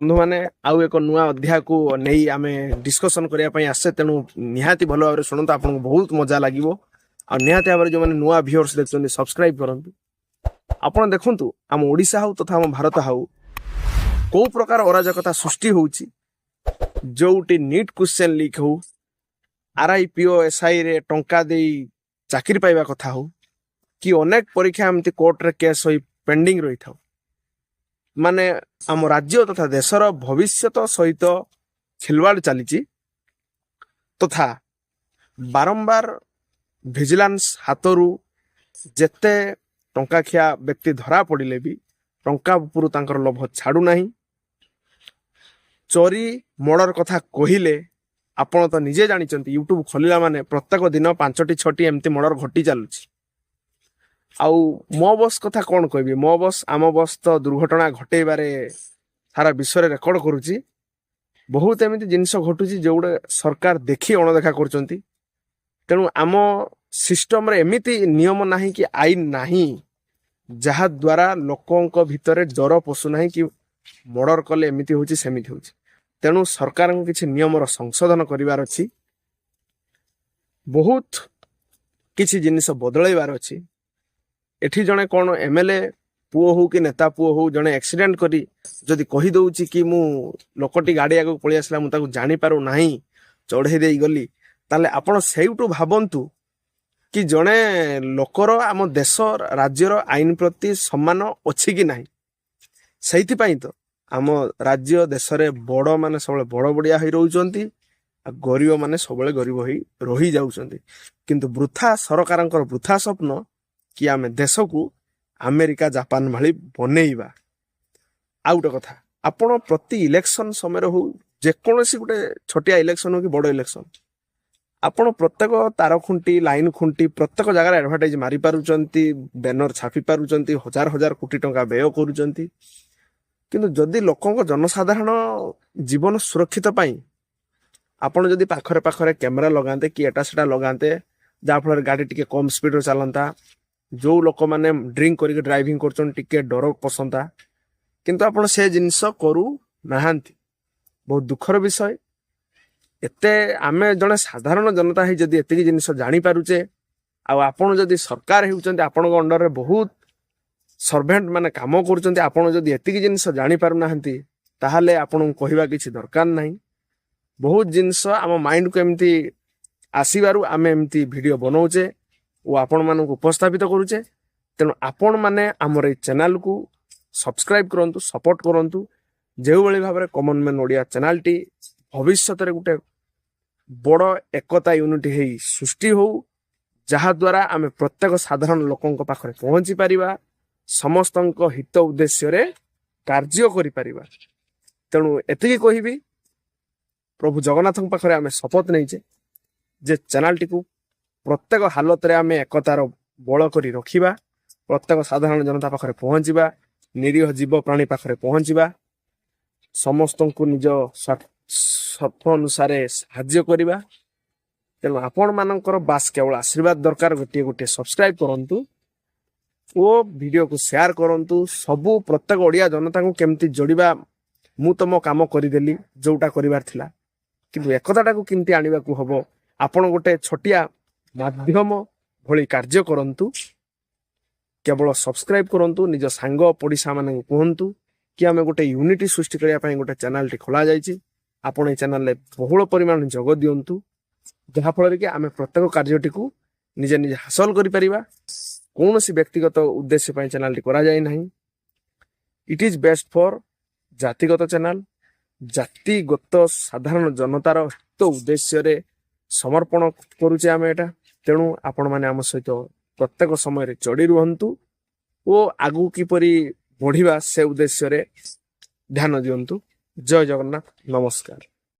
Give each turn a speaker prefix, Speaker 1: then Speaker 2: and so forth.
Speaker 1: बंधु मैंने आउ एक नुआ अध्याय को नहीं आम डिस्कसन करने आसे तेणु निहाती भल भाव शुणु आपको बहुत मजा लगे आ निहाती भाव जो मैंने नुआ व्यूअर्स देखते सब्सक्राइब करूँ आपण देखु आम ओडिशा हाउ तथा आम भारत हाउ कौ प्रकार अराजकता सृष्टि होउची जोटी नीट क्वेश्चन लीक हो आरआईपीओ एसआई रे टंका दे चाकरी पाइबा कथा हो कि अनेक परीक्षा एमती कोर्ट रे केस होई पेंडिंग रही था माने आम राज्य तथा देशर भविष्यत सहित खिलवाड़ चली तथा बारंबार विजिलेंस हाथरू जेते टंका खिया व्यक्ति धरा पड़े भी टंका उपरू तांकर लोभ छाड़ू नहीं चोरी मर्डर कथा कहले आपण तो निजे जानी यूट्यूब खोलिला माने प्रत्येक दिन 5टी 6टी एमती मर्डर घटी चलुची आउ मो बस कथा कौन कहबी मो बस आम बस तो दुर्घटना घटेबारे सारा विश्व रेकर्ड करुची बहुत एमती जिनस घटुची जोगुड़े सरकार देखी अणदेखा कर तेणु आम सिस्टम रे एमिति नियम नाही कि आईन नाही जहा द्वारा लोकों भितर डर पशु नाही कि मर्डर कले एमिति होची सेमिति होची तेणु सरकार को किछि नियम संशोधन करिवार अछि बहुत किछि जिनिस बदलैबार अछि एठी जणे कोन एमएलए पुओ हो कि नेता पुओ हो जणे एक्सीडेंट करी जदि कहि दउची कि मु लोकटी गाड़ी आगो पळि आसला मु ताकू जानि पारु नाही चढ़े देई गली ताले आपण सेउटू भाबंतु कि जणे लोकर आम देश राज्यर आईन प्रति सम्मान अछि कि नाही सहीथि पई तो आम राज्य देश रे बड़ माने सब बड़ बड़िया होई रहउचंती आ गरीब माने सब गरीब होई रही जाउचंती किंतु वृथा सरकारंकर वृथा स्वप्न कि आम देश को अमेरिका जापान भाई बनैबा आ गोटे कथा आपण प्रति इलेक्शन समय हो जेकोसी गोटे छोटिया इलेक्शन हो कि बड़ इलेक्शन आपण प्रत्येक तार खुंटी लाइन खुंटी प्रत्येक जगह एडवर्टाइज मारी पारुचंती बैनर छापी पारुचंती हजार हजार कोटी टंका व्यय करुचंती किंतु जदि लोकों जनसाधारण जीवन सुरक्षित पाई आपण जदि पाखरे पाखरे कैमरा लगाते कि एटा सेटा लगाते जाफल गाड़ी टिके कम स्पीड रे चलता जो लोक माने ड्रिंक करके ड्राइविंग करछन टिके डर पसंदा किंतु आपण से जिंस करू नाहांती बहुत दुखर विषय एते आमे जने साधारण जनता ही जदि एतिकी जिनिस जानि पारुचे आ आपण जदि सरकार हेउचंती आपण अंडर रे बहुत सर्वेंट माने काम करूचंती आपण जदि एतिकी जिनिस जानि पारु नाहंती ताहाले आपण कहिबा किछि दरकार नाही बहुत जिनिस आम माइंड को एमती आसीबारु आमे एमती वीडियो बनाउचे ओ आपण मानक उपस्थापित करूचे तेणु आपण माने हमर ए चैनल को सब्सक्राइब करंतु सपोर्ट करंतु जेउ बळी भाबरे कॉमन मैन ओडिया चैनल टी भविष्य रे गुटे बड़ एकता यूनिटी हेई सृष्टि हो जहा द्वारा आमे प्रत्येक साधारण लोकों पाखरे पहुंची परिबा समस्तंक हित उद्देश्य रे कार्य करि परिबा तेणु एतिकी कहिबी प्रभु जगन्नाथ पाखरे आमे शपथ नैचे जे चैनल टी को प्रत्येक हालत रे आमे एकतार बल करी रखिबा प्रत्येक साधारण जनता पाखरे पहुंचीबा निरीह जीव प्राणी पाखरे पहुंचीबा समस्त को निज स्वार्थ अनुसार साहाय्य करिबा तेणु आपण मानकर बास केवल आशीर्वाद दरकार गोटे गोटे सब्सक्राइब करंतु ओ वीडियो को शेयर करंतु सबु प्रत्येक ओडिया जनता को केमती जोड़िबा मु तम काम करिदेली जोटा करिवार थिला किंतु एकताटा को केमती आनिबा को हबो आपण गोटे छोटिया माध्यम भली कार्य करंतु केवल सब्सक्राइब करंतु निज सांग पड़िसा माने कहंतु कि आमे गोटे यूनिटी सृष्टि करिया पई गोटे चैनल टी खोला जायछि आपण ए चैनल ले बहुल परिमाण जग दियंतु जहा फल कि आमे प्रत्येक कार्यटी को निजे निजे हासिल करि परिबा कौनसी व्यक्तिगत उद्देश्य पई चैनल टी करा जाय नाही इट इज बेस्ट फॉर जातिगत चैनल जातिगत साधारण जनतार हित उद्देश्य रे समर्पण करूचे आमे एटा तेणु आपण माने आम सहित प्रत्येक समय रे चढ़ी रुहंतु ओ आगु किपरि बढ़िबा से उद्देश्य रे ध्यान दियंतु जय जगन्नाथ नमस्कार।